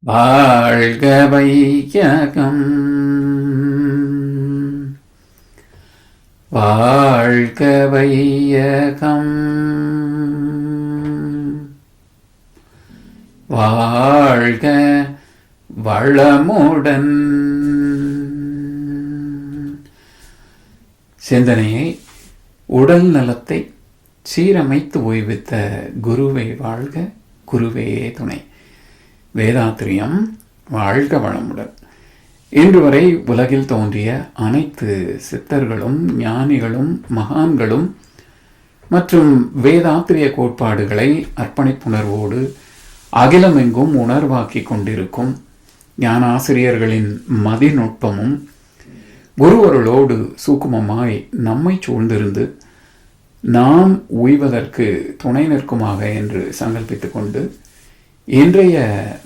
வாழ்க வையகம், வாழ்க வையகம், வாழ்க வளமுடன். சிந்தனையை உடல் நலத்தை சீரமைத்து ஓய்வித்த குருவே வாழ்க, குருவே துணை. வேதாத்திரியம் வாழ்க வளமுடன். இன்று வரை உலகில் தோன்றிய அனைத்து சித்தர்களும் ஞானிகளும் மகான்களும் மற்றும் வேதாத்திரிய கோட்பாடுகளை அர்ப்பணிப்புணர்வோடு அகிலமெங்கும் உணர்வாக்கி கொண்டிருக்கும் ஞானாசிரியர்களின் மதிநுட்பமும் குருவருளோடு சூக்குமமாய் நம்மை சூழ்ந்திருந்து நாம் உய்வதற்கு துணை நிற்குமாக என்று சங்கல்பித்துக் கொண்டு இன்றைய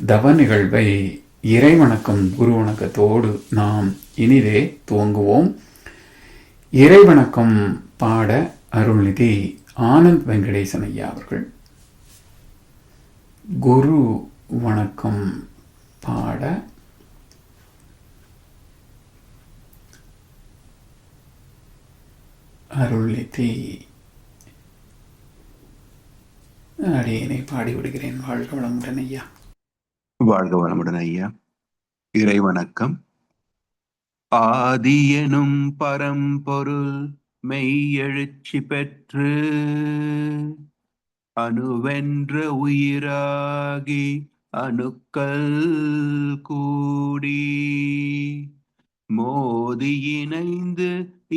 தவ நிகழ்வை இறைவணக்கம் குரு வணக்கத்தோடு நாம் இனிதே துவங்குவோம். இறைவணக்கம் பாட அருள்நிதி ஆனந்த் வெங்கடேசன் ஐயா அவர்கள். குரு வணக்கம் பாட அருள்நிதி அடியனை பாடிவிடுகிறேன். வாழ்க வளமுடன் ஐயா. வாழ்க வளமுடன் ஐயா. இறை வணக்கம். ஆதி எனும் பரம்பொருள் மெய்யெழுச்சி பெற்று அணுவென்ற உயிராகி அணுக்கள் கூடி மோதி இணைந்து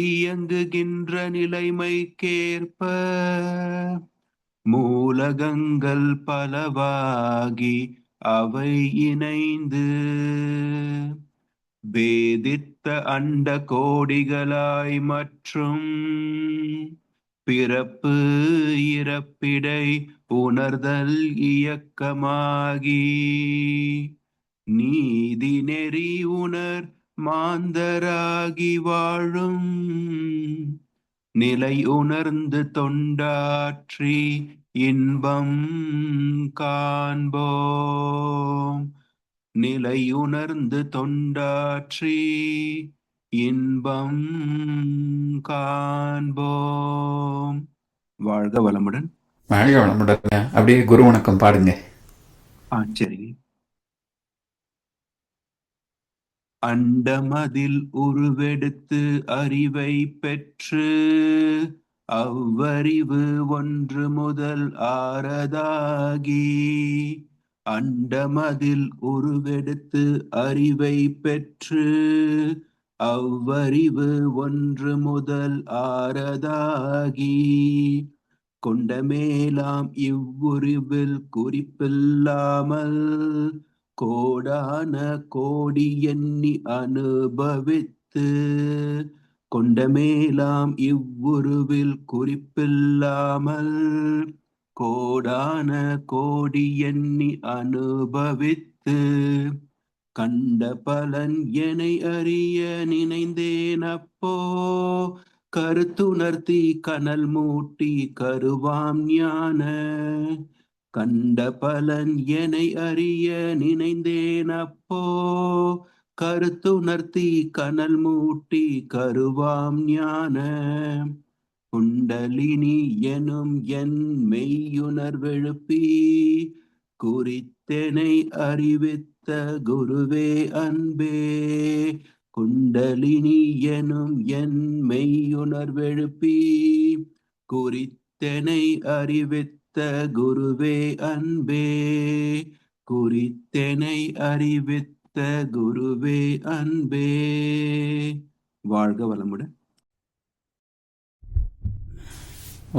இயங்குகின்ற நிலைமைக்கேற்ப மூலகங்கள் பலவாகி அவை இணைந்து வேதித்த அண்ட கோடிகளாய் மற்றும் பிறப்பு இறப்பிடை உணர்தல் இயக்கமாகி நீதி நெறி உணர் மாந்தராகி வாழும் நிலை உணர்ந்து தொண்டாற்றி இன்பம் காண்போம். நிலை உணர்ந்து தொண்டாற்றி இன்பம் காண்போம். வாழ்க வளமுடன். வாழ்க வளமுடன். அப்படியே குரு வணக்கம் பாடுங்க. சரி. அண்டமதில் உருவெடுத்து அறிவை பெற்று அவ்வறிவு ஒன்று முதல் ஆறதாகி அண்டமதில் உருவெடுத்து அறிவை பெற்று அவ்வறிவு ஒன்று முதல் ஆறதாகி கொண்ட மேலாம் இவ்வுருவில் குறிப்பில்லாமல் கோடான கோடி எண்ணி அனுபவித்து கொண்ட மேலாம் இவ்வுருவில் குறிப்பில்லாமல் கோடான கோடி எண்ணி அனுபவித்து கண்ட பலன் எனை அறிய நினைந்தேன். அப்போ கருத்துணர்த்தி கனல் மூட்டி கருவாம் ஞான கண்ட பலன் எனை அறிய நினைந்தேன். அப்போ கருத்துணர்த்தி கனல் மூட்டி கருவாம் ஞான குண்டலினி எனும் என் மெய்யுணர்வெழுப்பி குறித்தெனை அறிவித்த குருவே அன்பே. குண்டலினி எனும் என் மெய்யுணர்வெழுப்பி குறித்தெனை அறிவித்த குருவே அன்பே. குறித்தெனை அறிவித்த குருவே அன்பே. வாழ்க வளமுடன்.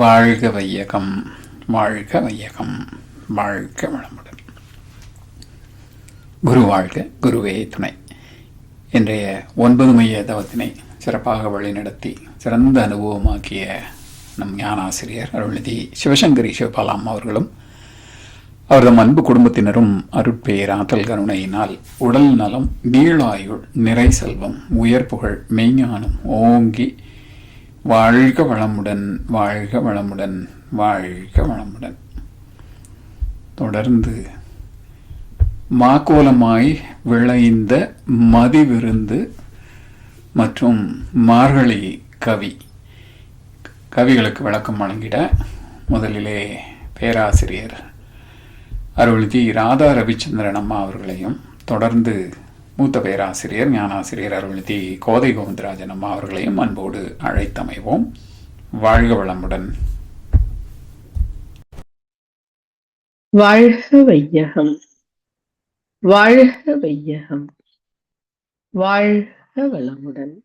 வாழ்க வையகம், வாழ்க வையகம், வாழ்க வளமுடன். குரு வாழ்க, குருவே துணை. இன்றைய 9 மைய தவத்தினை சிறப்பாக வழிநடத்தி சிறந்த அனுபவமாக்கிய நம் ஞானாசிரியர் அருள்நிதி சிவசங்கரி சிவபாலாம் அவர்களும் அவரது அன்பு குடும்பத்தினரும் அருட்பேர் ஆற்றல் கருணையினால் உடல் நலம், நீளாயுள், நிறை செல்வம், உயர் புகழ், மெய்ஞானம் ஓங்கி வாழ்க வளமுடன், வாழ்க வளமுடன், வாழ்க வளமுடன். தொடர்ந்து மாக்கோலமாய் விளைந்த மதிவிருந்து மற்றும் மார்கழி கவி கவிகளுக்கு விளக்கம் வழங்கிட முதலிலே பேராசிரியர் அருள்தி ராதா ரவிச்சந்திரன் அம்மா அவர்களையும், தொடர்ந்து மூத்த பேராசிரியர் ஞானாசிரியர் அருள்தி கோதை கோவிந்தராஜன் அம்மா அவர்களையும் அன்போடு அழைத்தமைவோம். வாழ்க வளமுடன். வாழ்க வையகம், வாழ்க வையகம், வாழ்க வளமுடன்,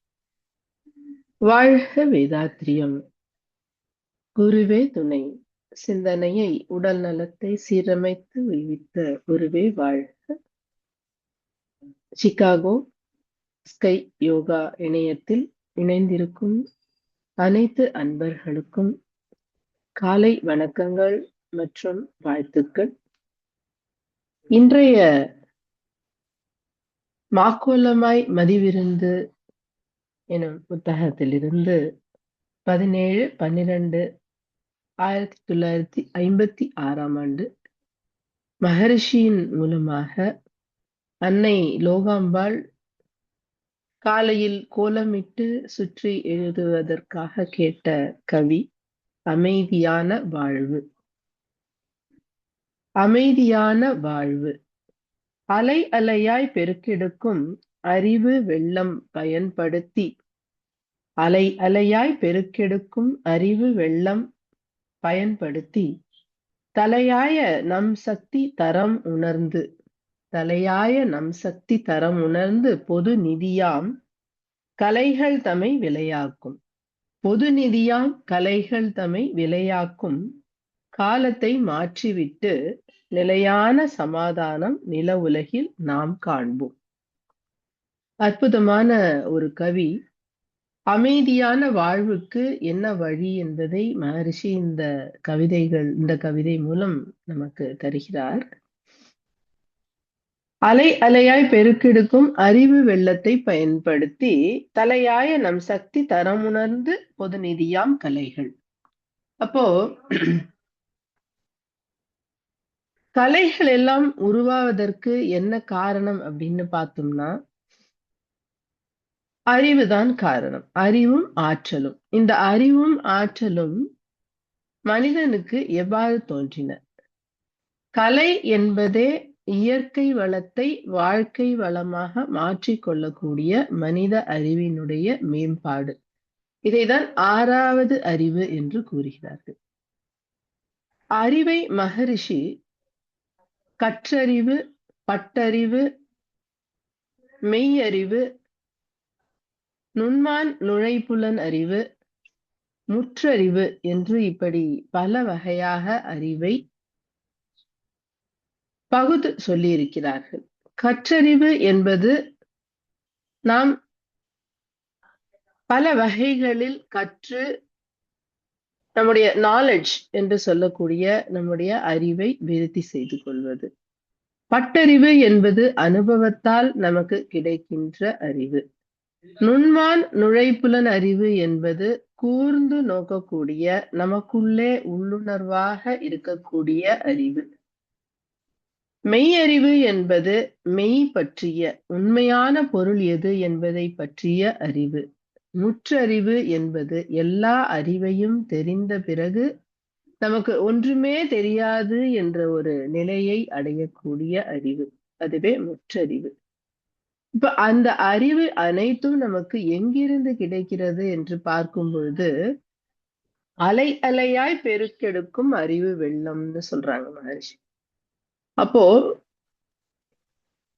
வாழ்க வேதாத்ரியம். குருவே துணை. சிந்தனையை உடல் நலத்தை சீரமைத்து உய்வித்த குருவே வாழ்க. சிகாகோ ஸ்கை யோகா இணையத்தில் இணைந்திருக்கும் அனைத்து அன்பர்களுக்கும் காலை வணக்கங்கள் மற்றும் வாழ்த்துக்கள். இன்றைய மாக்கோலமாய் மதிவிருந்து எனும் புத்தகத்திலிருந்து 17/12/1956 மகரிஷியின் மூலமாக அன்னை லோகாம்பாள் காலையில் கோலமிட்டு சுற்றி எழுதுவதற்காக கேட்ட கவி அமைதியான வாழ்வு. அமைதியான வாழ்வு. அலை அலையாய் பெருக்கெடுக்கும் அறிவு வெள்ளம் பயன்படுத்தி, அலை அலையாய் பெருக்கெடுக்கும் அறிவு வெள்ளம் பயன்படுத்தி, தலையாய நம் சக்தி தரம் உணர்ந்து, தலையாய நம் சக்தி தரம் உணர்ந்து பொது நிதியாம் கலைகள் தமை விளையாக்கும், பொது நிதியாம் கலைகள் தமை விளையாக்கும் காலத்தை மாற்றிவிட்டு நிலையான சமாதானம் நில உலகில் நாம் காண்போம். அற்புதமான ஒரு கவி. அமைதியான வாழ்வுக்கு என்ன வழி என்பதை மகரிஷி இந்த கவிதை மூலம் நமக்கு தருகிறார். அலை அலையாய் பெருக்கெடுக்கும் அறிவு வெள்ளத்தை பயன்படுத்தி, தலையாய நம் சக்தி தரமுணர்ந்து பொது நிதியாம் கலைகள். அப்போ கலைகள் எல்லாம் உருவாவதற்கு என்ன காரணம் அப்படின்னு பார்த்தோம்னா, அறிவுதான் காரணம். அறிவும் ஆற்றலும். இந்த அறிவும் ஆற்றலும் மனிதனுக்கு எவ்வாறு தோன்றின? கலை என்பதே இயற்கை வளத்தை வாழ்க்கை வளமாக மாற்றிக்கொள்ளக்கூடிய மனித அறிவினுடைய மேம்பாடு. இதைதான் 6வது அறிவு என்று கூறுகிறார்கள். அறிவை மகரிஷி கற்றறிவு, பட்டறிவு, மெய்யறிவு, நுண்மான் நுழைப்புலன் அறிவு, முற்றறிவு என்று இப்படி பல வகையாக அறிவை பகுத்து சொல்லியிருக்கிறார்கள். கற்றறிவு என்பது நாம் பல வகைகளில் கற்று நம்முடைய நாலேஜ் என்று சொல்லக்கூடிய நம்முடைய அறிவை விருத்தி செய்து கொள்வது. பட்டறிவு என்பது அனுபவத்தால் நமக்கு கிடைக்கின்ற அறிவு. நுண்மான் நுழைப்புலன் அறிவு என்பது கூர்ந்து நோக்கக்கூடிய, நமக்குள்ளே உள்ளுணர்வாக இருக்கக்கூடிய அறிவு. மெய்யறிவு என்பது மெய் பற்றிய, உண்மையான பொருள் எது என்பதை பற்றிய அறிவு. முற்றறிவு என்பது எல்லா அறிவையும் தெரிந்த பிறகு நமக்கு ஒன்றுமே தெரியாது என்ற ஒரு நிலையை அடையக்கூடிய அறிவு. அதுவே முற்றறிவு. இப்ப அந்த அறிவு அனைத்தும் நமக்கு எங்கிருந்து கிடைக்கிறது என்று பார்க்கும் பொழுது, அலை அலையாய் பெருக்கெடுக்கும் அறிவு வெள்ளம்னு சொல்றாங்க மகர்ஷி. அப்போ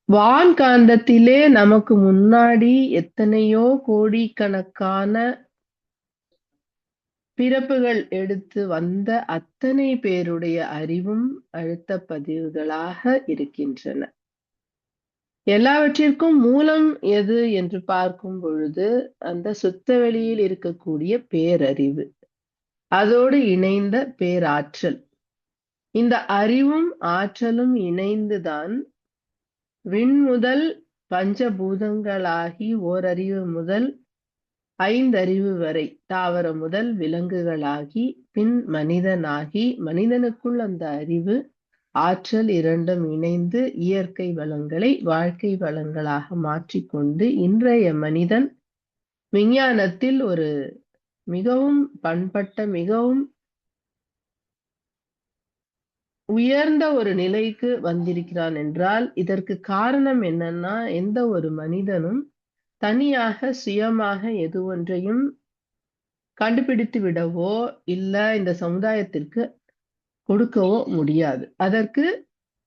வான்காந்தத்திலே நமக்கு முன்னாடி எத்தனையோ கோடிக்கணக்கான பிறப்புகள் எடுத்து வந்த அத்தனை பேருடைய அறிவும் அழுத்த பதிவுகளாக இருக்கின்றன. எல்லாவற்றிற்கும் மூலம் எது என்று பார்க்கும் பொழுது அந்த சுத்த வெளியில் இருக்கக்கூடிய பேரறிவு, அதோடு இணைந்த பேராற்றல். இந்த அறிவும் ஆற்றலும் இணைந்துதான் விண்முதல் பஞ்சபூதங்களாகி ஓரறிவு முதல் 5 அறிவு வரை, தாவரம் முதல் விலங்குகளாகி பின் மனிதனாகி, மனிதனுக்குள் அந்த அறிவு ஆற்றல் இரண்டும் இணைந்து இயற்கை வளங்களை வாழ்க்கை வளங்களாக மாற்றிக்கொண்டு இன்றைய மனிதன் விஞ்ஞானத்தில் ஒரு மிகவும் பண்பட்ட மிகவும் உயர்ந்த ஒரு நிலைக்கு வந்திருக்கிறான் என்றால் இதற்கு காரணம் என்னன்னா, எந்த ஒரு மனிதனும் தனியாக சுயமாக எது ஒன்றையும் கண்டுபிடித்து விடவோ இல்ல இந்த சமுதாயத்திற்கு கொடுக்கவோ முடியாது. அதற்கு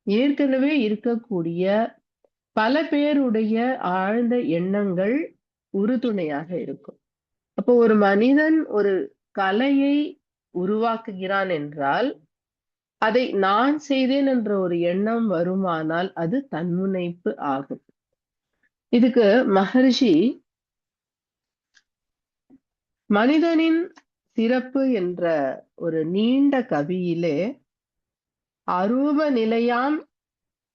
ஏற்கனவே இருக்கக்கூடிய பல பேருடைய ஆழ்ந்த எண்ணங்கள் உறுதுணையாக இருக்கும். அப்போ ஒரு மனிதன் ஒரு கலையை உருவாக்குகிறான் என்றால் அதை நான் செய்தேன் என்ற ஒரு எண்ணம் வருமானால் அது தன்முனைப்பு ஆகும். இதுக்கு மகரிஷி மனிதனின் சிறப்பு என்ற ஒரு நீண்ட கவியிலே அரூப நிலையாம்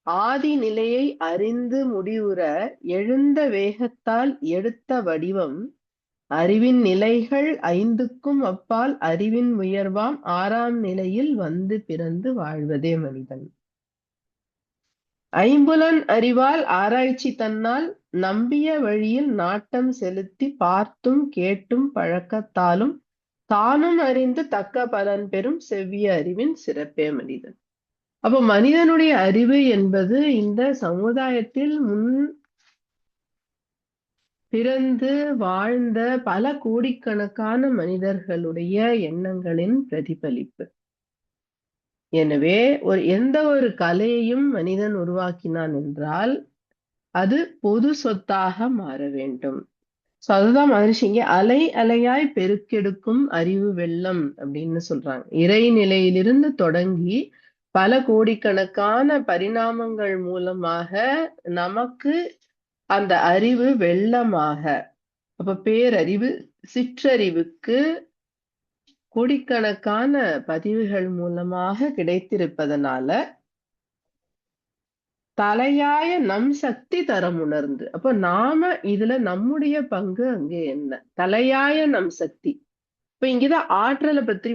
ஆதி நிலையை அறிந்து முடிவுற எழுந்த வேகத்தால் எடுத்த வடிவம் அறிவின் நிலைகள் ஐந்துக்கும் அப்பால் அறிவின் உயர்வாம் ஆறாம் நிலையில் வந்து பிறந்து வாழ்வதே மனிதன். ஐம்புலன் அறிவால் ஆராய்ச்சி தன்னால் நம்பிய வழியில் நாட்டம் செலுத்தி பார்த்தும் கேட்டும் பழக்கத்தாலும் தானும் அறிந்து தக்க பலன் பெறும் செவ்விய அறிவின் சிறப்பே மனிதன். அப்போ மனிதனுடைய அறிவு என்பது இந்த சமுதாயத்தில் முன் பிறந்து வாழ்ந்த பல கோடிக்கணக்கான மனிதர்களுடைய எண்ணங்களின் பிரதிபலிப்பு. எனவே எந்த ஒரு கலையையும் மனிதன் உருவாக்கினான் என்றால் அது பொது சொத்தாக மாற வேண்டும். அதுதான் மகரிஷி இங்க அலை அலையாய் பெருக்கெடுக்கும் அறிவு வெள்ளம் அப்படின்னு சொல்றாங்க. இறைநிலையிலிருந்து தொடங்கி பல கோடிக்கணக்கான பரிணாமங்கள் மூலமாக நமக்கு அந்த அறிவு வெள்ளமாக, அப்ப பேரறிவு சிற்றறிவுக்கு கோடிக்கணக்கான பதிவுகள் மூலமாக கிடைத்திருப்பதனால தலையாய நம் சக்தி தரம் உணர்ந்து, அப்ப நாம இதுல நம்முடைய பங்கு அங்கே என்ன? தலையாய நம் சக்தி. இப்ப இங்கதான் ஆற்றலை பற்றி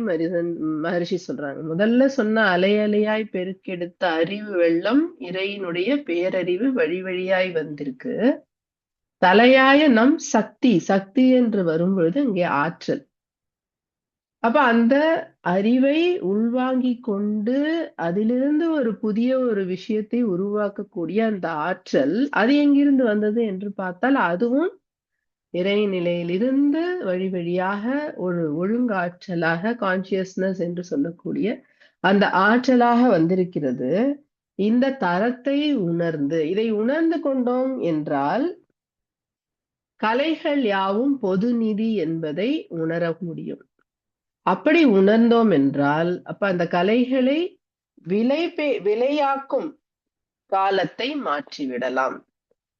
மகரிஷி சொல்றாங்க. முதல்ல சொன்ன அலை அலையாய் பெருக்கெடுத்த அறிவு வெள்ளம் இறையினுடைய பேரறிவு வழி வழியாய் வந்திருக்கு. தலையாய நம் சக்தி, சக்தி என்று வரும்பொழுது இங்கே ஆற்றல். அப்ப அந்த அறிவை உள்வாங்கிக் கொண்டு அதிலிருந்து ஒரு புதிய ஒரு விஷயத்தை உருவாக்கக்கூடிய அந்த ஆற்றல் அது எங்கிருந்து வந்தது என்று பார்த்தால் அதுவும் இறைநிலையிலிருந்து வழி வழியாக ஒரு ஒழுங்காற்றலாக கான்சியஸ்னஸ் என்று சொல்லக்கூடிய அந்த ஆற்றலாக வந்திருக்கிறது. இந்த தரத்தை உணர்ந்து இதை உணர்ந்து கொண்டோம் என்றால் கலைகள் யாவும் பொது நிதி என்பதை உணர முடியும். அப்படி உணர்ந்தோம் என்றால் அப்ப அந்த கலைகளை விலையாக்கும் காலத்தை மாற்றிவிடலாம்.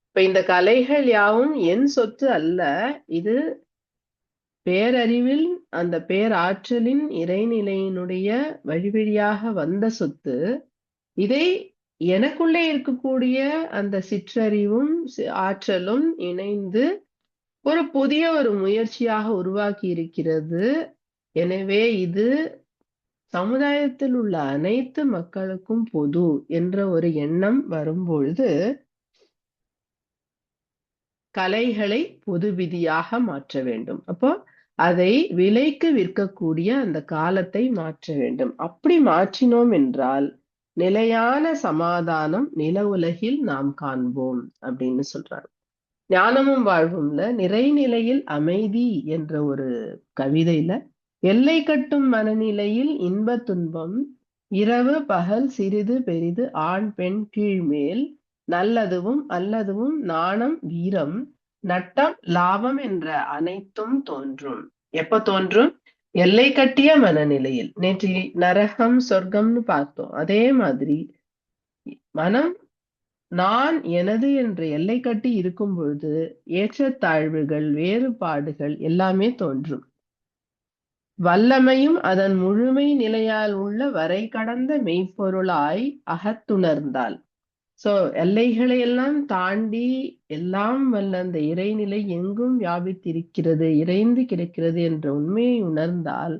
இப்ப இந்த கலைகள் யாவும் என் சொத்து அல்ல, இது பேரறிவில் அந்த பேராற்றலின் இறைநிலையினுடைய வழிவழியாக வந்த சொத்து. இதை எனக்குள்ளே இருக்கக்கூடிய அந்த சிற்றறிவும் ஆற்றலும் இணைந்து ஒரு புதிய ஒரு முயற்சியாக உருவாக்கி இருக்கிறது. எனவே இது சமுதாயத்தில் உள்ள அனைத்து மக்களுக்கும் பொது என்ற ஒரு எண்ணம் வரும்பொழுது கலைகளை பொது விதியாக மாற்ற வேண்டும். அப்போ அதை விலைக்கு விற்கக்கூடிய அந்த காலத்தை மாற்ற வேண்டும். அப்படி மாற்றினோம் என்றால் நிலையான சமாதானம் நில உலகில் நாம் காண்போம் அப்படின்னு சொல்றாங்க. ஞானமும் வாழ்வும்ல நிறைநிலையில் அமைதி என்ற ஒரு கவிதையில எல்லை கட்டும் மனநிலையில் இன்ப துன்பம் இரவு பகல் சிறிது பெரிது ஆண் பெண் கீழ்மேல் நல்லதுவும் அல்லதுவும் நாணம் வீரம் நட்டம் லாபம் என்ற அனைத்தும் தோன்றும். எப்ப தோன்றும்? எல்லை கட்டிய மனநிலையில். நேற்று நரகம் சொர்க்கம்னு பார்த்தோம். அதே மாதிரி மனம் நான் எனது என்று எல்லை கட்டி இருக்கும் பொழுது ஏற்றத்தாழ்வுகள் வேறுபாடுகள் எல்லாமே தோன்றும். வல்லமையும் அதன் முழுமை நிலையால் உள்ள வரை கடந்த மெய்ப்பொருளாய் அகத்துணர்ந்தால். சோ எல்லைகளை எல்லாம் தாண்டி எல்லாம் வல்ல அந்த இறைநிலை எங்கும் வியாபித்திருக்கிறது, இறைந்து கிடக்கிறது என்ற உண்மையை உணர்ந்தால்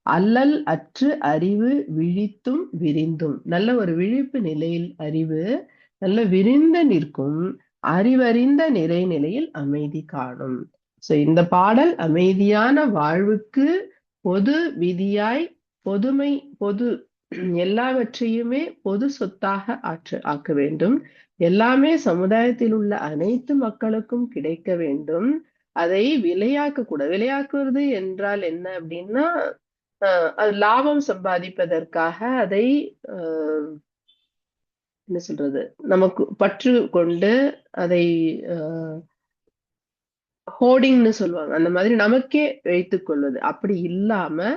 அல்லல் அற்று அறிவு விழித்தும் விரிந்தும். நல்ல ஒரு விழிப்பு நிலையில் அறிவு நல்ல விரிந்து நிற்கும். அறிவறிந்த நிறைநிலையில் அமைதி காணும். இந்த பாடல் அமைதியான வாழ்வுக்கு பொது விதியாய் பொது எல்லாவற்றையுமே பொது சொத்தாக ஆக்க வேண்டும். எல்லாமே சமுதாயத்தில் உள்ள அனைத்து மக்களுக்கும் கிடைக்க வேண்டும். அதை விலையாக்குவது என்றால் என்ன அப்படின்னா, அது லாபம் சம்பாதிப்பதற்காக அதை என்ன சொல்றது, நமக்கு பற்று கொண்டு அதை ஹோர்டிங்னு சொல்லுவாங்க, அந்த மாதிரி நமக்கே வைத்துக் கொள்வது. அப்படி இல்லாம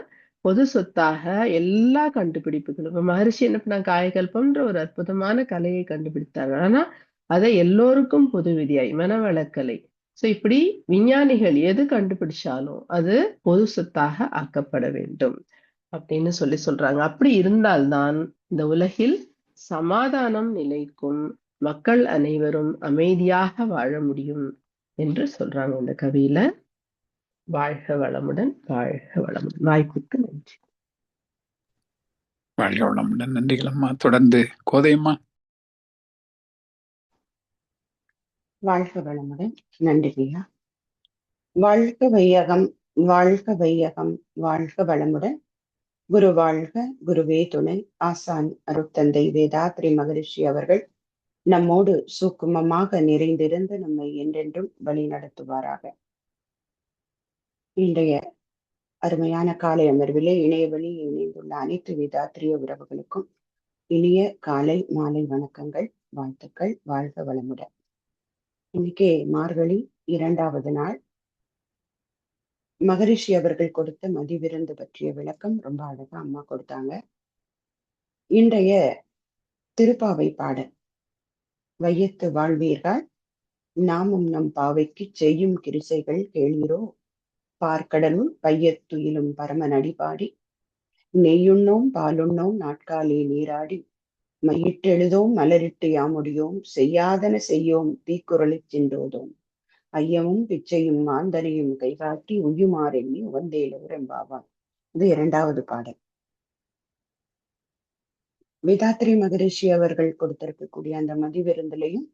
பொது சொத்தாக எல்லா கண்டுபிடிப்புகளும், இப்ப மகரிஷி என்ன பண்ணாங்க, காயகல்பம்ன்ற ஒரு அற்புதமான கலையை கண்டுபிடித்தாங்க. ஆனா அதை எல்லோருக்கும் பொது விதியாய் மனவளக்கலை. இப்படி விஞ்ஞானிகள் எது கண்டுபிடிச்சாலும் அது பொது சொத்தாக ஆக்கப்பட வேண்டும் அப்படின்னு சொல்றாங்க. அப்படி இருந்தால்தான் இந்த உலகில் சமாதானம் நிலைக்கும், மக்கள் அனைவரும் அமைதியாக வாழ முடியும் என்று சொல்றாங்க இந்த கவியில. வாழ்க வளமுடன், வாழ்க வளமுடன். வாய்ப்புக்கு நன்றி. வாழ்க வளமுடன். நன்றிகளம்மா. தொடர்ந்து கோதையம்மா. வாழ்க வளமுடன். நன்றியா. வாழ்க வையகம், வாழ்க வையகம், வாழ்க வளமுடன். குரு வாழ்க, குருவே துணை. ஆசான் அருட்தந்தை வேதாத்ரி மகரிஷி அவர்கள் நம்மோடு சூக்குமமாக நிறைந்திருந்து நம்மை என்றென்றும் வழி நடத்துவாராக. இன்றைய அருமையான காலை அமர்விலே இணைய வழி இணைந்துள்ள அனைத்து வேதாத்திரிய உறவுகளுக்கும் இனிய காலை மாலை வணக்கங்கள், வாழ்த்துக்கள். வாழ்க வளமுடன். இன்னைக்கு மார்கழி 2வது நாள். மகரிஷி அவர்கள் கொடுத்த மதிவிருந்து பற்றிய விளக்கம் ரொம்ப அழகா அம்மா கொடுத்தாங்க. இன்றைய திருப்பாவை பாடல், வையத்து வாழ்வீர்கள் நாமும் நம் பாவைக்கு செய்யும் கிரிசைகள் கேளீரோ, பார்க்கடலும் பையத்துயிலும் பரம நடிபாடி, நெய்யுண்ணோம் பாலுண்ணோம் நாட்காலே நீராடி, மையிட்டு எழுதோம் மலரிட்டு யாமுடியோம், செய்யாதன செய்யோம் தீக்குறளை சென்றோதோம், ஐயமும் பிச்சையும் மாந்தனையும் கைகாட்டி உயுமாறெண்ணி உவந்தேலவரெம்பாவான். இது 2வது பாடல். வேதாத்ரி மகரிஷி அவர்கள் கொடுத்திருக்கக்கூடிய அந்த மதிவிருந்திலையும்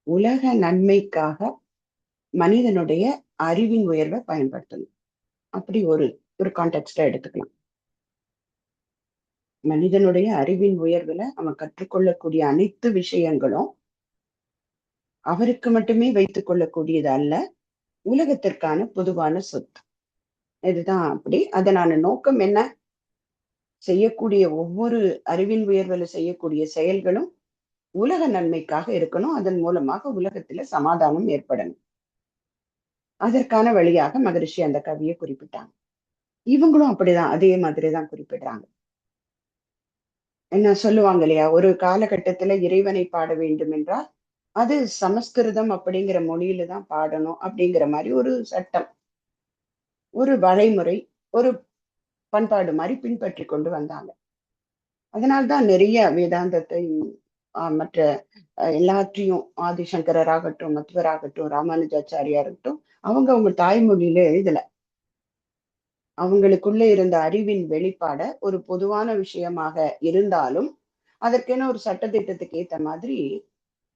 உலக நன்மைக்காக மனிதனுடைய அறிவின் உயர்வை பயன்படுத்தணும், அப்படி ஒரு கான்டெக்ஸ்டா எடுத்துக்கலாம். மனிதனுடைய அறிவின் உயர்வுல அவன் கற்றுக்கொள்ளக்கூடிய அனைத்து விஷயங்களும் அவருக்கு மட்டுமே வைத்துக் கொள்ளக்கூடியது அல்ல, உலகத்திற்கான பொதுவான சொத்து. இதுதான் அப்படி. அதனால நோக்கம் என்ன, செய்யக்கூடிய ஒவ்வொரு அறிவின் உயர்வுல செய்யக்கூடிய செயல்களும் உலக நன்மைக்காக இருக்கணும். அதன் மூலமாக உலகத்துல சமாதானம் ஏற்படணும். அதற்கான வழியாக மகரிஷி அந்த கவியை குறிப்பிட்டாங்க. இவங்களும் அப்படிதான், அதே மாதிரிதான் குறிப்பிடுறாங்க. என்ன சொல்லுவாங்க இல்லையா, ஒரு காலகட்டத்துல இறைவனை பாட வேண்டும் என்றால் அது சமஸ்கிருதம் அப்படிங்கிற மொழியில தான் பாடணும் அப்படிங்கிற மாதிரி ஒரு சட்டம், ஒரு வழிமுறை, ஒரு பண்பாடு மாதிரி பின்பற்றி கொண்டு வந்தாங்க. அதனால்தான் நிறைய வேதாந்தத்தை மற்ற எல்லாத்தையும் ஆதிசங்கராகட்டும், மத்வராகட்டும், ராமானுஜாச்சாரியாகட்டும், அவங்க தாய்மொழியில எழுதல. அவங்களுக்குள்ள இருந்த அறிவின் வெளிப்பாட ஒரு பொதுவான விஷயமாக இருந்தாலும் அதற்கென ஒரு சட்டத்திட்டத்துக்கு ஏத்த மாதிரி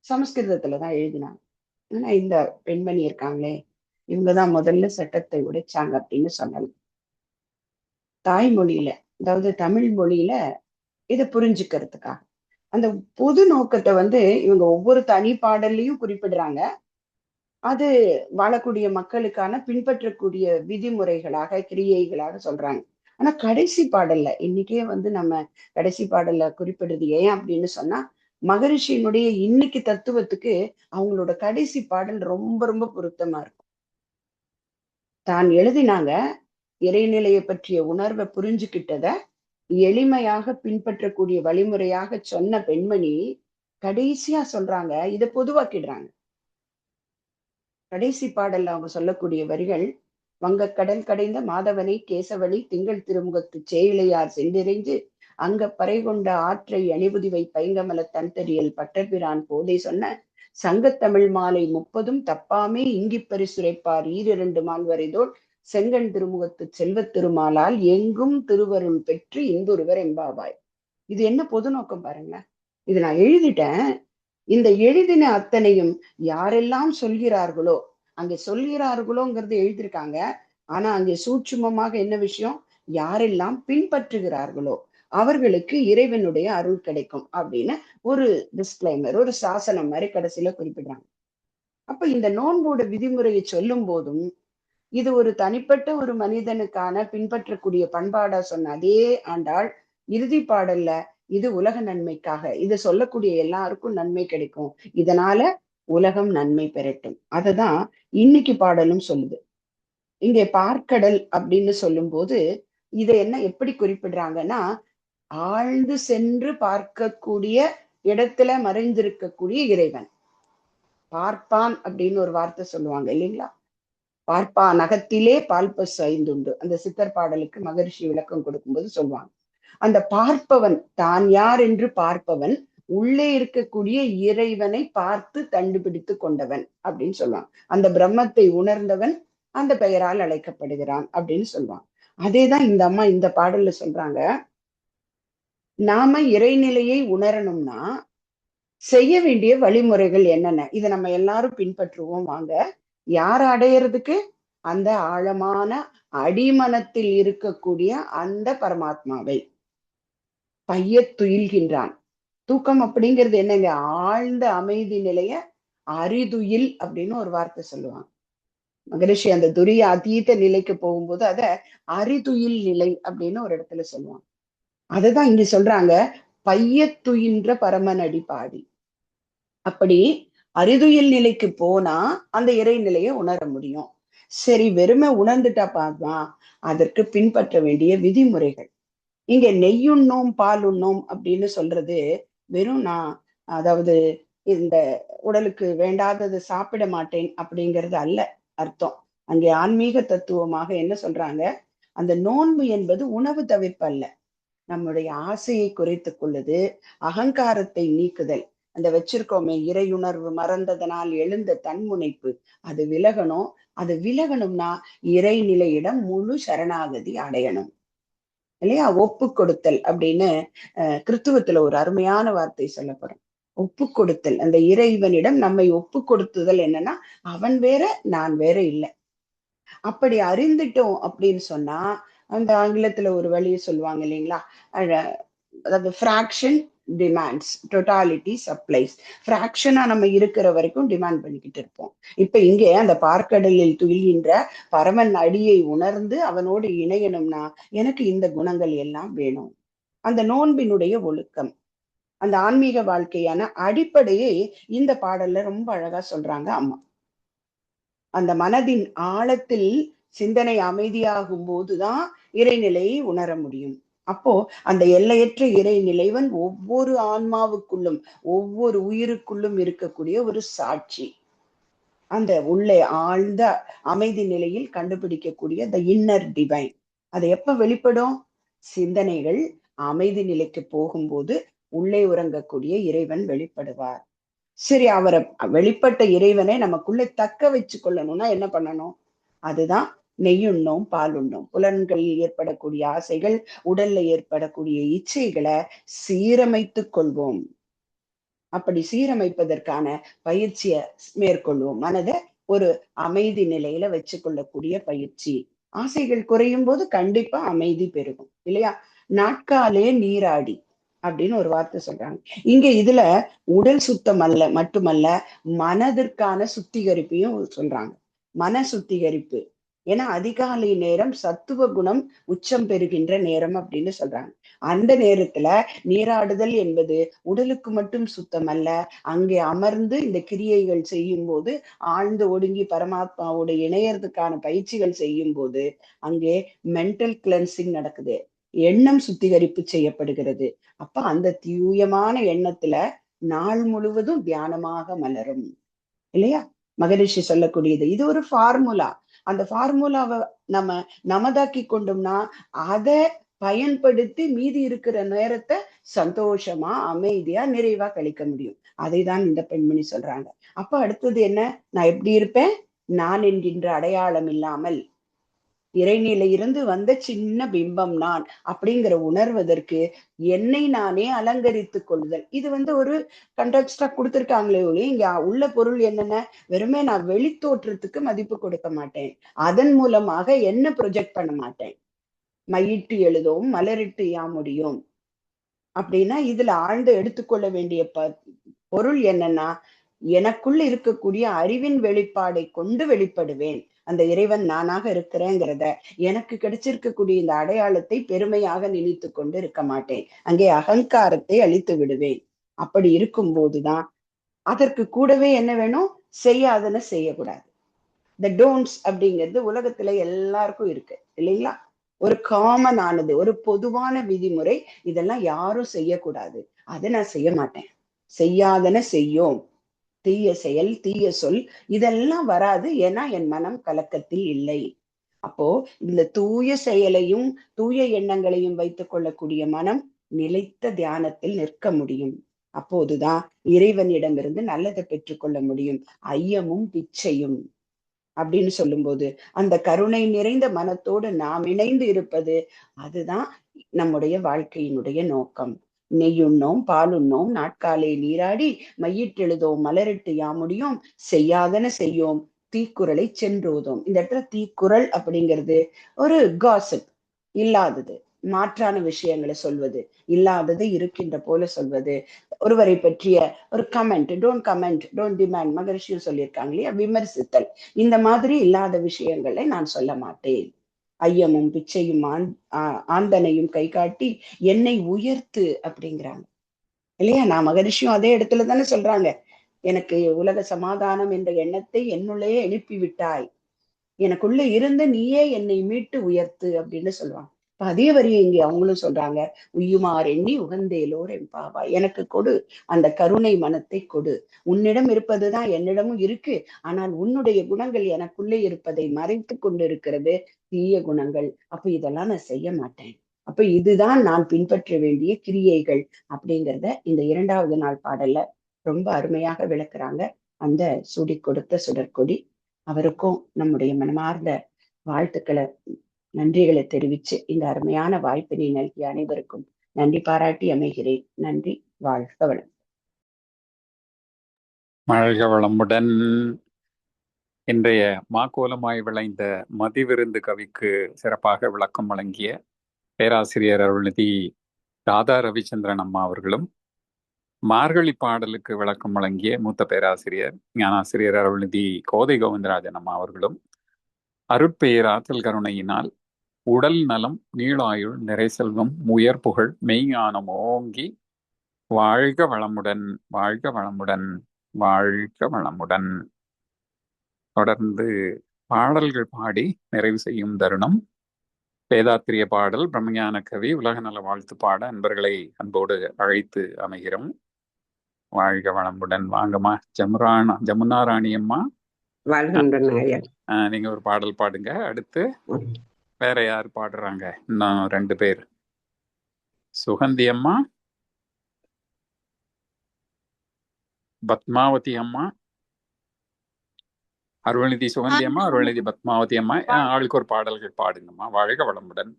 சமஸ்கிருதத்துலதான் எழுதினாங்க. ஆனா இந்த பெண்மணி இருக்காங்களே, இவங்கதான் முதல்ல சட்டத்தை உடைச்சாங்க அப்படின்னு சொல்லலாம். தாய்மொழியில, அதாவது தமிழ் மொழியில இதை புரிஞ்சுக்கிறதுக்காக அந்த பொது நோக்கத்தை இவங்க ஒவ்வொரு தனி பாடல்லையும் குறிப்பிடுறாங்க. அது வாழக்கூடிய மக்களுக்கான பின்பற்றக்கூடிய விதிமுறைகளாக, கிரியைகளாக சொல்றாங்க. ஆனா கடைசி பாடல்ல, இன்னைக்கே நம்ம கடைசி பாடல்ல குறிப்பிடுறது ஏன் அப்படின்னு சொன்னா, மகரிஷியினுடைய இன்னைக்கு தத்துவத்துக்கு அவங்களோட கடைசி பாடல் ரொம்ப ரொம்ப பொருத்தமா இருக்கும். தான் எழுதினாங்க, இறைநிலையை பற்றிய உணர்வை புரிஞ்சுக்கிட்டத எளிமையாக பின்பற்றக்கூடிய வழிமுறையாக சொன்ன பெண்மணி கடைசியா சொல்றாங்க, இதை பொதுவாக்கிடுறாங்க. கடைசி பாடல்ல அவங்க சொல்லக்கூடிய வரிகள், வங்கக்கடல் கடைந்த மாதவனை கேசவழி திங்கள் திருமுகத்து சேயிலையார் சென்றிறைஞ்சு அங்க பறை கொண்ட ஆற்றை அணிபுதிவை பைங்கமல தன்தறியல் பட்டர்பிரான் போதை சொன்ன சங்கத்தமிழ் மாலை 30 தப்பாமே இங்கி பரிசுரைப்பார் 2 மால்வரைதோள் செங்கண் திருமுகத்து செல்வத் திருமாலால் எங்கும் திருவருள் பெற்று இன்புறுவர் எம்பாவாய். இது என்ன பொது நோக்கம் பாருங்களேன். இது நான் எழுதிட்டேன். இந்த எழுதின அத்தனையும் யாரெல்லாம் சொல்கிறார்களோ, அங்கே சொல்கிறார்களோங்கிறது எழுதியிருக்காங்க. ஆனா அங்கே சூட்சுமமாக என்ன விஷயம், யாரெல்லாம் பின்பற்றுகிறார்களோ அவர்களுக்கு இறைவனுடைய அருள் கிடைக்கும் அப்படின்னு ஒரு டிஸ்க்ளைமர், ஒரு சாசனம் மாதிரி கடைசியில குறிப்பிடுறாங்க. அப்ப இந்த நோன்போட விதிமுறையை சொல்லும் போதும் இது ஒரு தனிப்பட்ட ஒரு மனிதனுக்கான பின்பற்றக்கூடிய பண்பாடா சொன்ன அதே ஆண்டாள் இறுதி பாடல்ல இது உலக நன்மைக்காக, இது சொல்லக்கூடிய எல்லாருக்கும் நன்மை கிடைக்கும், இதனால உலகம் நன்மை பெறட்டும். அததான் இன்னைக்கு பாடலும் சொல்லுது. இங்கே பார்க்கடல் அப்படின்னு சொல்லும் போது இதை என்ன எப்படி குறிப்பிடுறாங்கன்னா, ஆழ்ந்து சென்று பார்க்கக்கூடிய இடத்துல மறைந்திருக்கக்கூடிய இறைவன். பார்ப்பான் அப்படின்னு ஒரு வார்த்தை சொல்லுவாங்க இல்லைங்களா? பார்ப்பான் அகத்திலே பால்பசு ஐந்துண்டு, அந்த சித்தர் பாடலுக்கு மகரிஷி விளக்கம் கொடுக்கும்போது சொல்லுவாங்க. அந்த பார்ப்பவன் தான் யார் என்று பார்ப்பவன் உள்ளே இருக்கக்கூடிய இறைவனை பார்த்து கண்டுபிடித்து கொண்டவன் அப்படின்னு சொல்லுவான். அந்த பிரம்மத்தை உணர்ந்தவன் அந்த பெயரால் அழைக்கப்படுகிறான் அப்படின்னு சொல்லுவான். அதேதான் இந்த அம்மா இந்த பாடல்ல சொல்றாங்க. நாம இறைநிலையை உணரணும்னா செய்ய வேண்டிய வழிமுறைகள் என்னென்ன, இதை நம்ம எல்லாரும் பின்பற்றுவோம் வாங்க. யார் அடையிறதுக்கு, அந்த ஆழமான அடிமனத்தில் இருக்கக்கூடிய அந்த பரமாத்மாவை பைய துயில்கின்றான். தூக்கம் அப்படிங்கிறது என்னங்க, ஆழ்ந்த அமைதி நிலைய அரிதுயில் அப்படின்னு ஒரு வார்த்தை சொல்லுவாங்க மகரிஷி. அந்த துரிய அதீத நிலைக்கு போகும்போது அத அரிதுயில் நிலை அப்படின்னு ஒரு இடத்துல சொல்லுவாங்க. அதுதான் இங்க சொல்றாங்க, பைய துயின்ற பரமன் அடிப்பாடி. அப்படி அரிதுயில் நிலைக்கு போனா அந்த இறைநிலையை உணர முடியும். சரி, வெறுமை உணர்ந்துட்டா பார்த்தா அதற்கு பின்பற்ற வேண்டிய விதிமுறைகள். இங்க நெய்யுண்ணோம் பால் உண்ணோம் அப்படின்னு சொல்றது வெறும் நான், அதாவது இந்த உடலுக்கு வேண்டாதது சாப்பிட மாட்டேன் அப்படிங்கிறது அல்ல அர்த்தம். அங்கே ஆன்மீக தத்துவமாக என்ன சொல்றாங்க, அந்த நோன்பு என்பது உணவு தவிர்ப்பு அல்ல, நம்முடைய ஆசையை குறைத்துக் கொள்ளுது, அகங்காரத்தை நீக்குதல். அந்த வச்சிருக்கோமே இறையுணர்வு மறந்ததனால் எழுந்த தன்முனைப்பு, அது விலகணும். அது விலகணும்னா இறைநிலையிடம் முழு சரணாகதி அடையணும் இல்லையா? ஒப்பு கொடுத்தல் அப்படின்னு கிறித்துவத்துல ஒரு அருமையான வார்த்தை சொல்லப்படும். ஒப்பு கொடுத்தல், அந்த இறைவனிடம் நம்மை ஒப்பு கொடுத்துதல். என்னன்னா, அவன் வேற நான் வேற இல்லை. அப்படி அறிந்துட்டோம் அப்படின்னு சொன்னா, அந்த ஆங்கிலத்துல ஒரு வழியை சொல்லுவாங்க இல்லைங்களா, அதாவது ஃப்ராக்ஷன் டிமாண்ட்ஸ் டோட்டாலிட்டி சப்ளைஸ். ஃப்ராக்ஷனா நம்ம இருக்கிற வரைக்கும் டிமாண்ட் பண்ணிக்கிட்டு இருப்போம். இப்ப இங்கே அந்த பார்க்கடலில் துயில்கின்ற பரமன் அடியை உணர்ந்து அவனோடு இணையணும்னா எனக்கு இந்த குணங்கள் எல்லாம் வேணும். அந்த நோன்பினுடைய ஒழுக்கம், அந்த ஆன்மீக வாழ்க்கையான அடிப்படையை இந்த பாடல்ல ரொம்ப அழகா சொல்றாங்க அம்மா. அந்த மனதின் ஆழத்தில் சிந்தனை அமைதியாகும் போதுதான் இறைநிலையை உணர முடியும். அப்போ அந்த எல்லையற்ற இறைநிலைவன் ஒவ்வொரு ஆன்மாவுக்குள்ளும் ஒவ்வொரு உயிருக்குள்ளும் இருக்கக்கூடிய ஒரு சாட்சி. அந்த உள்ளே ஆழ்ந்த அமைதி நிலையில் கண்டுபிடிக்கக்கூடிய the inner divine. அது எப்ப வெளிப்படும், சிந்தனைகள் அமைதி நிலைக்கு போகும்போது உள்ளே உறங்கக்கூடிய இறைவன் வெளிப்படுவார். சரி, அவரை வெளிப்பட்ட இறைவனை நமக்குள்ள தக்க வச்சு கொள்ளணும்னா என்ன பண்ணணும், அதுதான் நெய்யுண்ணோம் பால் உண்ணோம். புலன்களில் ஏற்படக்கூடிய ஆசைகள், உடல்ல ஏற்படக்கூடிய இச்சைகளை சீரமைத்து கொள்வோம். அப்படி சீரமைப்பதற்கான பயிற்சியை மேற்கொள்வோம். மனதை ஒரு அமைதி நிலையில வச்சு கொள்ளக்கூடிய பயிற்சி. ஆசைகள் குறையும் போது கண்டிப்பா அமைதி பெருகும் இல்லையா? நாட்காலே நீராடி அப்படின்னு ஒரு வார்த்தை சொல்றாங்க. இங்க இதுல உடல் சுத்தம் அல்ல மட்டுமல்ல, மனதிற்கான சுத்திகரிப்பையும் சொல்றாங்க. மன சுத்திகரிப்பு. ஏன்னா அதிகாலை நேரம் சத்துவ குணம் உச்சம் பெறுகின்ற நேரம் அப்படின்னு சொல்றாங்க. அந்த நேரத்துல நீராடுதல் என்பது உடலுக்கு மட்டும் சுத்தம் அல்ல, அங்கே அமர்ந்து இந்த கிரியைகள் செய்யும் போது ஆழ்ந்து ஒடுங்கி பரமாத்மாவோட இணையறதுக்கான பயிற்சிகள் செய்யும் போது அங்கே மென்டல் கிளென்சிங் நடக்குது, எண்ணம் சுத்திகரிப்பு செய்யப்படுகிறது. அப்ப அந்த தூயமான எண்ணத்துல நாள் முழுவதும் தியானமாக மலரும் இல்லையா? மகரிஷி சொல்லக்கூடியது இது ஒரு ஃபார்முலா. அந்த ஃபார்முலாவை நம்ம நமதாக்கி கொண்டோம்னா அதை பயன்படுத்தி மீதி இருக்கிற நேரத்தை சந்தோஷமா அமைதியா நிறைவா கழிக்க முடியும். அதை தான் இந்த பெண்மணி சொல்றாங்க. அப்ப அடுத்தது என்ன, நான் எப்படி இருப்பேன், நான் என்கின்ற அடையாளம் இல்லாமல் இறைநிலையிலிருந்து வந்த சின்ன பிம்பம் நான் அப்படிங்கிற உணர்வதற்கு என்னை நானே அலங்கரித்துக் கொள்ளுதல். இது ஒரு கண்டெக்ஸ்டா கொடுத்திருக்காங்களே ஒழிய இங்க உள்ள பொருள் என்னென்ன, வெறுமே நான் வெளி தோற்றத்துக்கு மதிப்பு கொடுக்க மாட்டேன், அதன் மூலமாக என்ன ப்ரொஜெக்ட் பண்ண மாட்டேன். மையிட்டு எழுதவும் மலரிட்டு யாமுடியும் அப்படின்னா இதுல ஆழ்ந்து எடுத்துக்கொள்ள வேண்டிய பொருள் என்னன்னா, எனக்குள்ள இருக்கக்கூடிய அறிவின் வெளிப்பாடை கொண்டு வெளிப்படுவேன். அந்த இறைவன் நானாக இருக்கிறேங்கிறத, எனக்கு கிடைச்சிருக்கக்கூடிய இந்த அடையாளத்தை பெருமையாக நினைத்து கொண்டு இருக்க மாட்டேன். அங்கே அகங்காரத்தை அழித்து விடுவேன். அப்படி இருக்கும் போதுதான் அதற்கு கூடவே என்ன வேணும், செய்யாதன செய்யக்கூடாது. இந்த டோன்ட்ஸ் அப்படிங்கிறது உலகத்துல எல்லாருக்கும் இருக்கு இல்லைங்களா? ஒரு காமன் ஆனது, ஒரு பொதுவான விதிமுறை. இதெல்லாம் யாரும் செய்யக்கூடாது, அதை நான் செய்ய மாட்டேன். செய்யாதன செய்யோம், தீய செயல் தீய சொல் இதெல்லாம் வராது, ஏன்னா என் மனம் கலக்கத்தில் இல்லை. அப்போ இந்த தூய செயலையும் தூய எண்ணங்களையும் வைத்துக் கொள்ளக்கூடிய மனம் நிலைத்த தியானத்தில் நிற்க முடியும். அப்போதுதான் இறைவனிடமிருந்து நல்லதை பெற்றுக்கொள்ள முடியும். ஐயமும் பிச்சையும் அப்படின்னு சொல்லும்போது அந்த கருணை நிறைந்த மனத்தோடு நாம் இணைந்து இருப்பது, அதுதான் நம்முடைய வாழ்க்கையினுடைய நோக்கம். நெய்யுண்ணோம் பாலுண்ணோம் நாட்காலே நீராடி மையிட்டெழுதோம் மலரிட்டு யாமுடியும் செய்யாதன செய்யோம் தீக்குறளை சென்றோதோம். இந்த இடத்துல தீக்குறள் அப்படிங்கிறது ஒரு காசிப், இல்லாதது மாற்றான விஷயங்களை சொல்வது, இல்லாதது இருக்கின்ற போல சொல்வது, ஒருவரை பற்றிய ஒரு கமெண்ட், டோன்ட் டிமாண்ட், மகரிஷியும் சொல்லியிருக்காங்க இல்லையா, விமர்சித்தல். இந்த மாதிரி இல்லாத விஷயங்களை நான் சொல்ல மாட்டேன். ஐயமும் பிச்சையும் ஆந்தனையும் கை காட்டி என்னை உயர்த்து அப்படிங்கிறாங்க இல்லையா. நான் மகரிஷியும் அதே இடத்துல தானே சொல்றாங்க, எனக்கு உலக சமாதானம் என்ற எண்ணத்தை என்னுள்ளே எழுப்பி விட்டாய், எனக்குள்ள இருந்து நீயே என்னை மீட்டு உயர்த்து அப்படின்னு சொல்லுவாங்க. அதே வரியை இங்கே அவங்களும் சொல்றாங்க, உய்யுமார் எண்ணி உகந்தேலோர் எம்பாவா, எனக்கு கொடு அந்த கருணை மனத்தை கொடு. உன்னிடம் இருப்பதுதான் என்னிடமும் இருக்கு, ஆனால் உன்னுடைய குணங்கள் எனக்குள்ளே இருப்பதை மறைத்து கொண்டு இருக்கிறது தீய குணங்கள். அப்ப இதெல்லாம் நான் செய்ய மாட்டேன். அப்ப இதுதான் நான் பின்பற்ற வேண்டிய கிரியைகள் அப்படிங்கிறத இந்த 2வது நாள் பாடல்ல ரொம்ப அருமையாக விளக்குறாங்க அந்த சுடி கொடுத்த சுடற்கொடி. அவருக்கும் நம்முடைய மனமார்ந்த வாழ்த்துக்களை நன்றிகளை தெரிவிச்சு இந்த அருமையான வாய்ப்பினை நல்கிய அனைவருக்கும் நன்றி பாராட்டி அமைகிறேன். நன்றி, வாழ்க வளம். வாழ்க வளமுடன். இன்றைய மாக்கோலமாய் விளைந்த மதிவிருந்து கவிக்கு சிறப்பாக விளக்கம் வழங்கிய பேராசிரியர் அருள்நிதி ராதா ரவிச்சந்திரன் அம்மா அவர்களும், மார்கழி பாடலுக்கு விளக்கம் வழங்கிய மூத்த பேராசிரியர் ஞானாசிரியர் அருள்நிதி கோதை கோவிந்தராஜன் அம்மா அவர்களும், அருட்பெயராற்றல் கருணையினால் உடல் நலம் நீளாயுள் நிறை செல்வம் உயர் புகழ் மெய்ஞானம் ஓங்கி வாழ்க வளமுடன், வாழ்க வளமுடன், வாழ்க வளமுடன். தொடர்ந்து பாடல்கள் பாடி நிறைவு செய்யும் தருணம். வேதாத்திரிய பாடல், பிரம்மஞான கவி, உலக நல வாழ்த்து பாட அன்பர்களை அன்போடு அழைத்து அமைகிறோம். வாழ்க வளமுடன். வாங்கம்மா ஜமுனா ராணி அம்மா, நீங்க ஒரு பாடல் பாடுங்க. அடுத்து வேற யார் பாடுறாங்க? இன்னும் 2 பேர். சுகந்தி அம்மா, பத்மாவதி அம்மா, அருள்நிதி சுகந்தி அம்மா, அருள்நிதி பத்மாவதி அம்மா, ஆளுக்கு ஒரு பாடல்கள் பாடுங்கம்மா. வாழ்க வளமுடன்.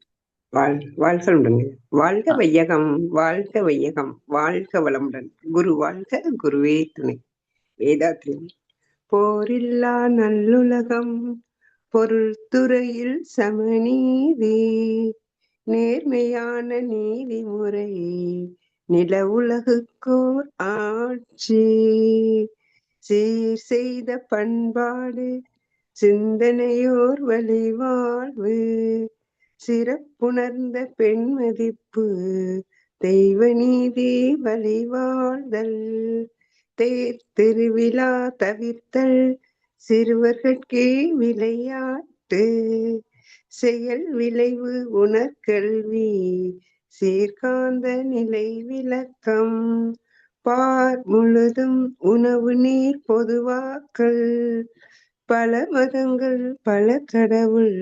வாழ்க வளமுடன். வாழ்க வையகம், வாழ்க வையகம், வாழ்க வளமுடன். குரு வாழ்க, குருவே துணை. வேதாத்திரியம். போரில்லா நல்லுலகம், பொருள் துறையில் சமநீதி, நேர்மையான நீதிமுறை, நில உலகுக்கோர் ஆட்சி, சீர் செய்த பண்பாடு, சிந்தனையோர் வழிவாழ்வு, சிறப்புணர்ந்த பெண் மதிப்பு, தெய்வ நீதி வழிவாழ்தல், தேர் திருவிழா தவிர்த்தல், சிறுவர்கட்கே விளையாட்டு, செயல் விளைவு உணர்கல்வி, சீர்காந்த நிலை விளக்கம், பார் முழுதும் உணவு நீர் பொதுவாக்கல், பல மதங்கள் பல கடவுள்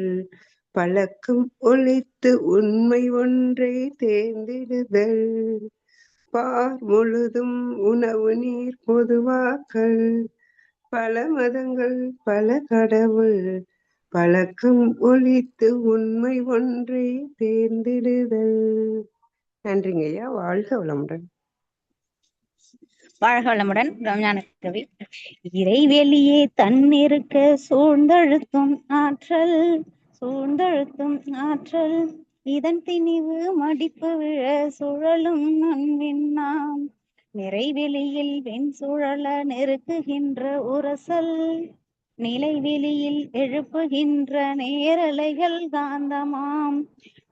பழக்கம் ஒழித்து உண்மை ஒன்றை தேர்ந்தெடுதல், பார் முழுதும் உணவு நீர் பொதுவாக்கல், பல மதங்கள் பல கடவுள் பழக்கம் ஒழித்து உண்மை ஒன்றை தேர்ந்தெடுதல். நன்றிங்க ஐயா. வாழ்க வளமுடன். வாழ்க வளமுடன். ரம்ஞான கவி. இறைவெளியே தன்னிருக்க சூழ்ந்தழுத்தும் ஆற்றல் இதன் திணிவு மடிப்பு விழ சுழலும் நன்விண்ணாம் நிறைவெளியில் வெண் சுழல நெருக்குகின்ற உரசல் நிலைவெளியில் எழுப்புகின்ற நேரலைகள் காந்தமாம்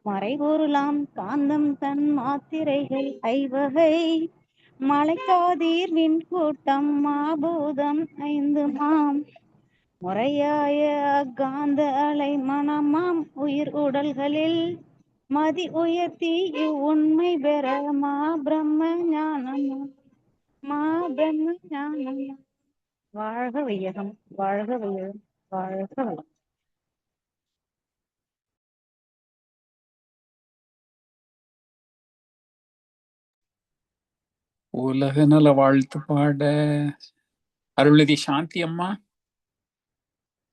மறைபொருளாம் காந்தம் தன் மாத்திரைகள் ஐவகை மலைக்காதீர் விண்கூட்டம் மாபூதம் 5 முறையாய அக்காந்த அலை மனமாம் உயிர் உடல்களில் மதி உயர்த்தி இவ்வுண்மை பெற மா பிரம்ம ஞானம். வாழ்க வையகம், வாழ்க வையகம், வாழ்க வளம். உலக நல வாழ்த்து பாட அருள்நிதி சாந்தி அம்மா.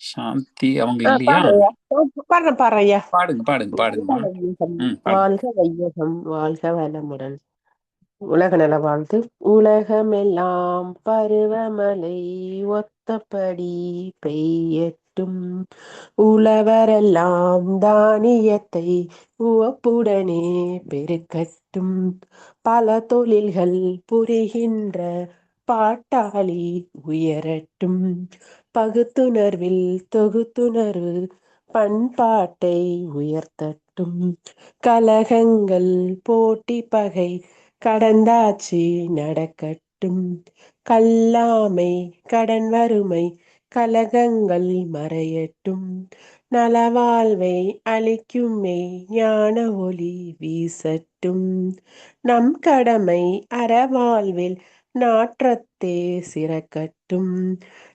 சாந்தி அவங்க இல்லையா? பாடுறேன் ஐயா. பாடுங்க பாடுங்கம்மா. பாடுங்க. வாழ்க வையகம், வாழ்க வளமுடன். உலக நல வாழ்த்து. உலகமெல்லாம் பருவமழை ஒத்தபடி பெய்யட்டும், உழவரெல்லாம் தானியத்தை உவப்புடனே பெருக்கட்டும், பல தொழில்கள் புரிகின்ற பாட்டாளி உயரட்டும், பகுத்துணர்வில் தொகுத்துணர்வு பண்பாட்டை உயர்த்தட்டும், கலகங்கள் போட்டி பகை கடந்தாட்சி நடக்கட்டும், கல்லாமை கடன் வறுமை கலகங்கள் மறையட்டும், நலவாழ்வை அளிக்குமே ஞான ஒளி வீசட்டும், நம் கடமை அறவாழ்வில் நாற்றத்தே சிறக்கட்டும்,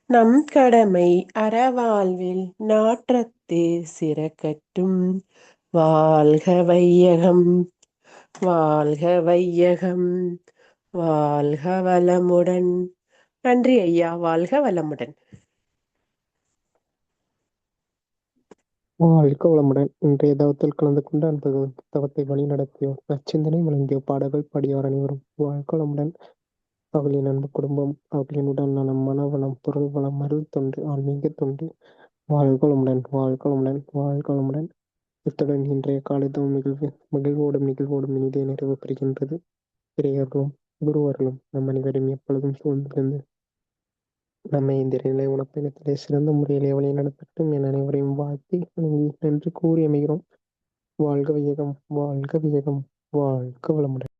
நம் கடமை அறவாழ்வில் நாற்றத்தே சிறக்கட்டும். வாழ்க வையகம், வாழ்க வையகம், வாழ்க வளமுடன். நன்றி ஐயா. வாழ்க வளமுடன். வாழ்க வளமுடன். இன்றைய தவத்தில் கலந்து கொண்டு அன்பர்கள் தவத்தை வழி நடத்தியோர் நச்சிந்தனை வழங்கிய பாடல்கள் படியோர் அனைவரும் வாழ்க வளமுடன். அவர்களின் அன்பு குடும்பம், அவர்களின் உடல் நலம், மனவளம், பொருள் வளம், அருள் தொண்டு, ஆன்மீக தொண்டு, வாழ்க வளமுடன், வாழ்க வளமுடன், வாழ்க வளமுடன். இத்துடன் இன்றைய காலைதவம் மகிழ்வோடும் இனிதே நிறைவு பெறுகின்றது. இறையர்களும் குருவர்களும் நம் அனைவரும் எப்பொழுதும் சூழ்ந்திருந்து நம்மை இந்த நிலை உணப்பயணத்திலே சிறந்த முறையிலே வழி நடத்தட்டும் என அனைவரையும் வாழ்த்தி நன்றி கூறி அமைகிறோம். வாழ்க வையகம், வாழ்க வையகம், வாழ்க வளமுடன்.